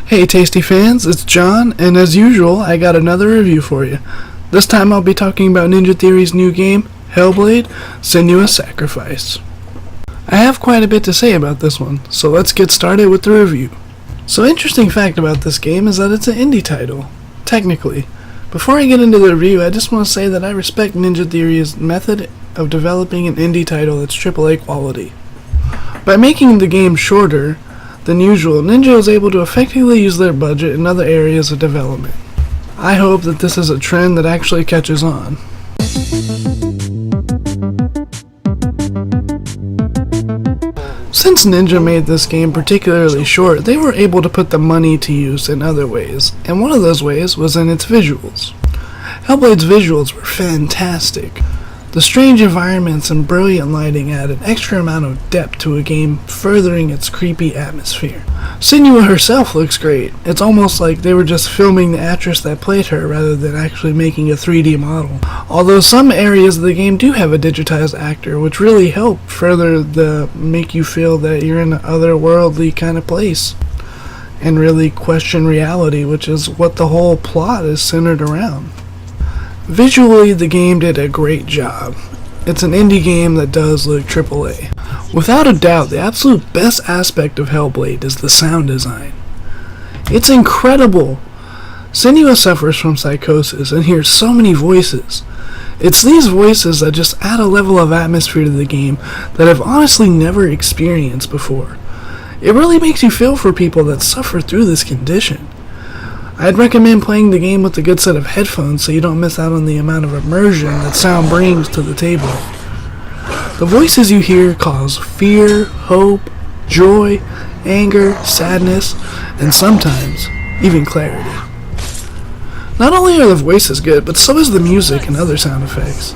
Hey Tasty fans, it's John, and as usual, I got another review for you. This time I'll be talking about Ninja Theory's new game, Hellblade, Senua Sacrifice. I have quite a bit to say about this one, so let's get started with the review. So interesting fact about this game is that it's an indie title, technically. Before I get into the review, I just want to say that I respect Ninja Theory's method of developing an indie title that's AAA quality. By making the game shorter than usual, Ninja was able to effectively use their budget in other areas of development. I hope that this is a trend that actually catches on. Since Ninja made this game particularly short, they were able to put the money to use in other ways, and one of those ways was in its visuals. Hellblade's visuals were fantastic. The strange environments and brilliant lighting add an extra amount of depth to a game, furthering its creepy atmosphere. Senua herself looks great. It's almost like they were just filming the actress that played her rather than actually making a 3D model. Although some areas of the game do have a digitized actor, which really help further make you feel that you're in an otherworldly kind of place and really question reality, which is what the whole plot is centered around. Visually, the game did a great job. It's an indie game that does look AAA. Without a doubt, the absolute best aspect of Hellblade is the sound design. It's incredible. Senua suffers from psychosis and hears so many voices. It's these voices that just add a level of atmosphere to the game that I've honestly never experienced before. It really makes you feel for people that suffer through this condition. I'd recommend playing the game with a good set of headphones so you don't miss out on the amount of immersion that sound brings to the table. The voices you hear cause fear, hope, joy, anger, sadness, and sometimes even clarity. Not only are the voices good, but so is the music and other sound effects.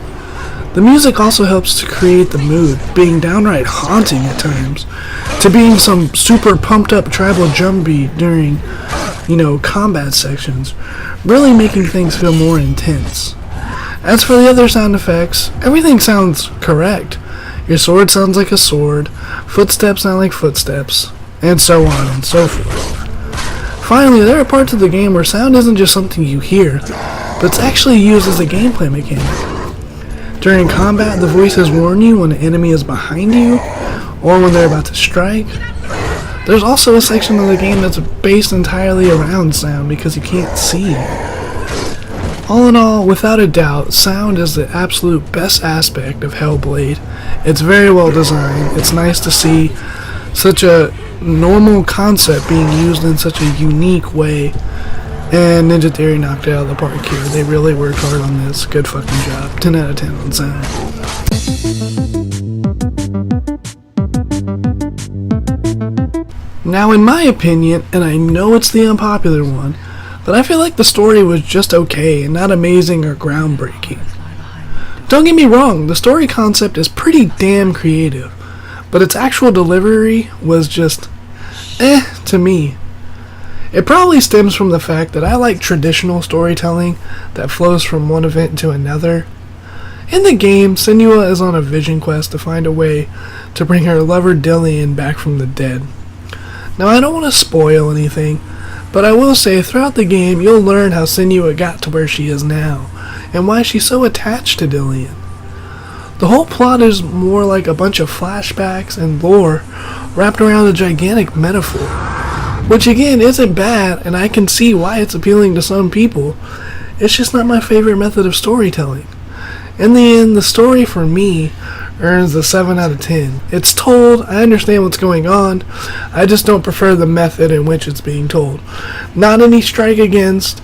The music also helps to create the mood, being downright haunting at times, to being some super pumped up tribal drum beat during combat sections, really making things feel more intense. As for the other sound effects, everything sounds correct. Your sword sounds like a sword, footsteps sound like footsteps, and so on and so forth. Finally, there are parts of the game where sound isn't just something you hear, but it's actually used as a gameplay mechanic. During combat, the voices warn you when an enemy is behind you, or when they're about to strike. There's also a section of the game that's based entirely around sound because you can't see. All in all, without a doubt, sound is the absolute best aspect of Hellblade. It's very well designed. It's nice to see such a normal concept being used in such a unique way. And Ninja Theory knocked it out of the park here. They really worked hard on this. Good fucking job. 10 out of 10 on sound. Now, in my opinion, and I know it's the unpopular one, but I feel like the story was just okay and not amazing or groundbreaking. Don't get me wrong, the story concept is pretty damn creative, but its actual delivery was just to me. It probably stems from the fact that I like traditional storytelling that flows from one event to another. In the game, Senua is on a vision quest to find a way to bring her lover Dillian back from the dead. Now, I don't want to spoil anything, but I will say throughout the game you'll learn how Senua got to where she is now, and why she's so attached to Dillian. The whole plot is more like a bunch of flashbacks and lore wrapped around a gigantic metaphor, which again isn't bad, and I can see why it's appealing to some people. It's just not my favorite method of storytelling. In the end, the story for me earns a 7 out of 10. It's told, I understand what's going on, I just don't prefer the method in which it's being told. Not any strike against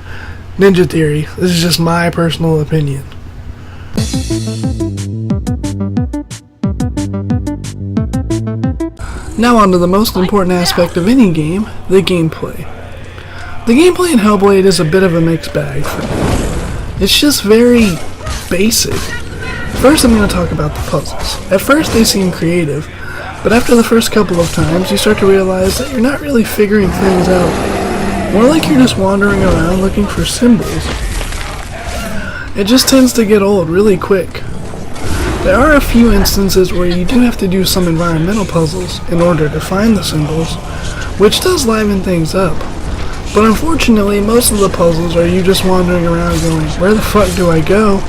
Ninja Theory, this is just my personal opinion. Now on to the most important aspect of any game, the gameplay. The gameplay in Hellblade is a bit of a mixed bag for me. It's just very basic. First, I'm going to talk about the puzzles. At first they seem creative, but after the first couple of times you start to realize that you're not really figuring things out. More like you're just wandering around looking for symbols. It just tends to get old really quick. There are a few instances where you do have to do some environmental puzzles in order to find the symbols, which does liven things up. But unfortunately, most of the puzzles are you just wandering around going, where the fuck do I go?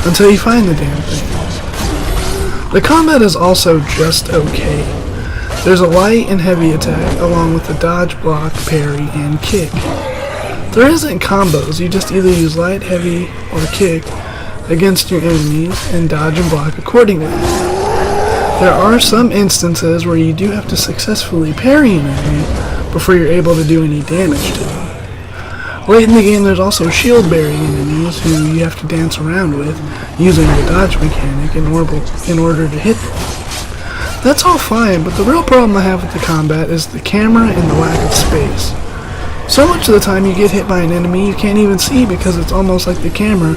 Until you find the damn thing. The combat is also just okay. There's a light and heavy attack, along with the dodge, block, parry, and kick. There isn't combos, you just either use light, heavy, or kick against your enemies and dodge and block accordingly. There are some instances where you do have to successfully parry an enemy before you're able to do any damage to them. Late in the game there's also shield bearing enemies who you have to dance around with using the dodge mechanic in order to hit them. That's all fine, but the real problem I have with the combat is the camera and the lack of space. So much of the time you get hit by an enemy you can't even see because it's almost like the camera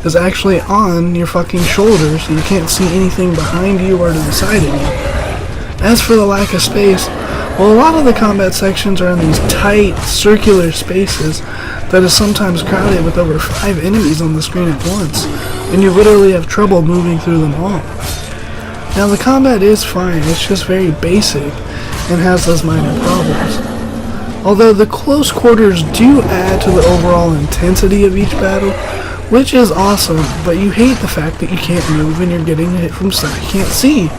is actually on your fucking shoulder, so you can't see anything behind you or to the side of you. As for the lack of space, well, a lot of the combat sections are in these tight, circular spaces that is sometimes crowded with over 5 enemies on the screen at once, and you literally have trouble moving through them all. Now the combat is fine, it's just very basic and has those minor problems. Although the close quarters do add to the overall intensity of each battle, which is awesome, but you hate the fact that you can't move and you're getting hit from stuff you can't see.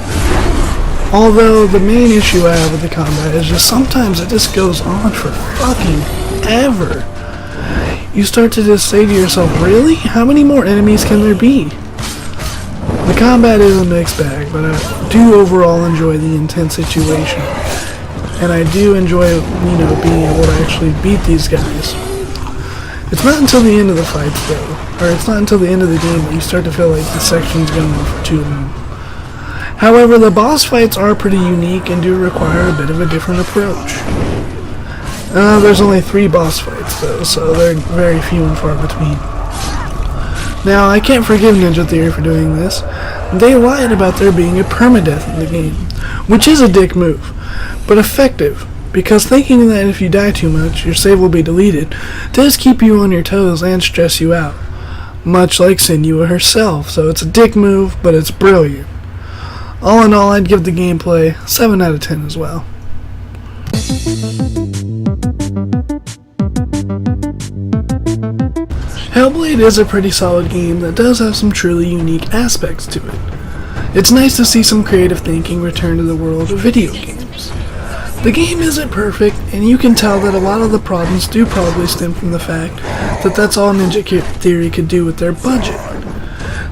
Although the main issue I have with the combat is just sometimes it just goes on for fucking ever. You start to just say to yourself, really? How many more enemies can there be? The combat is a mixed bag, but I do overall enjoy the intense situation. And I do enjoy, being able to actually beat these guys. It's not until the end of the fights, though, or it's not until the end of the game that you start to feel like the section's going on for too long. However, the boss fights are pretty unique and do require a bit of a different approach. There's only 3 boss fights, though, so they're very few and far between. Now, I can't forgive Ninja Theory for doing this. They lied about there being a permadeath in the game, which is a dick move, but effective, because thinking that if you die too much, your save will be deleted, does keep you on your toes and stress you out, much like Senua herself, so it's a dick move, but it's brilliant. All in all, I'd give the gameplay 7 out of 10 as well. Hellblade is a pretty solid game that does have some truly unique aspects to it. It's nice to see some creative thinking return to the world of video games. The game isn't perfect, and you can tell that a lot of the problems do probably stem from the fact that that's all Ninja Theory could do with their budget.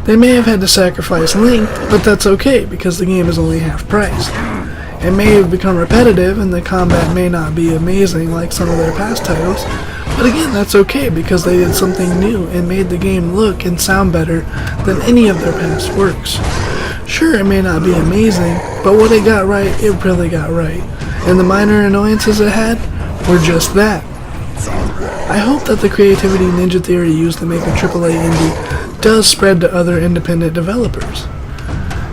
They may have had to sacrifice length, but that's okay because the game is only half price. It may have become repetitive and the combat may not be amazing like some of their past titles, but again, that's okay because they did something new and made the game look and sound better than any of their past works. Sure, it may not be amazing, but what it got right, it really got right. And the minor annoyances it had were just that. I hope that the creativity Ninja Theory used to make a AAA indie does spread to other independent developers.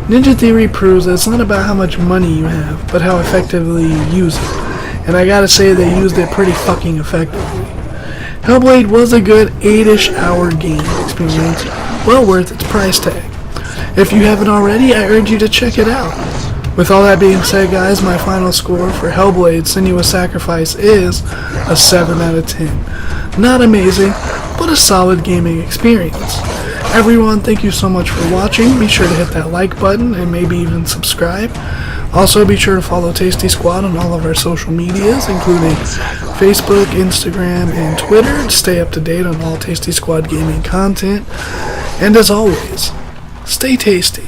Ninja Theory proves that it's not about how much money you have, but how effectively you use it. And I gotta say they used it pretty fucking effectively. Hellblade was a good 8-ish hour game experience, well worth its price tag. If you haven't already, I urge you to check it out. With all that being said, guys, my final score for Hellblade Senua's Sacrifice is a 7 out of 10. Not amazing, but a solid gaming experience. Everyone, thank you so much for watching. Be sure to hit that like button and maybe even subscribe. Also, be sure to follow Tasty Squad on all of our social medias, including Facebook, Instagram, and Twitter, to stay up to date on all Tasty Squad gaming content. And as always, stay tasty.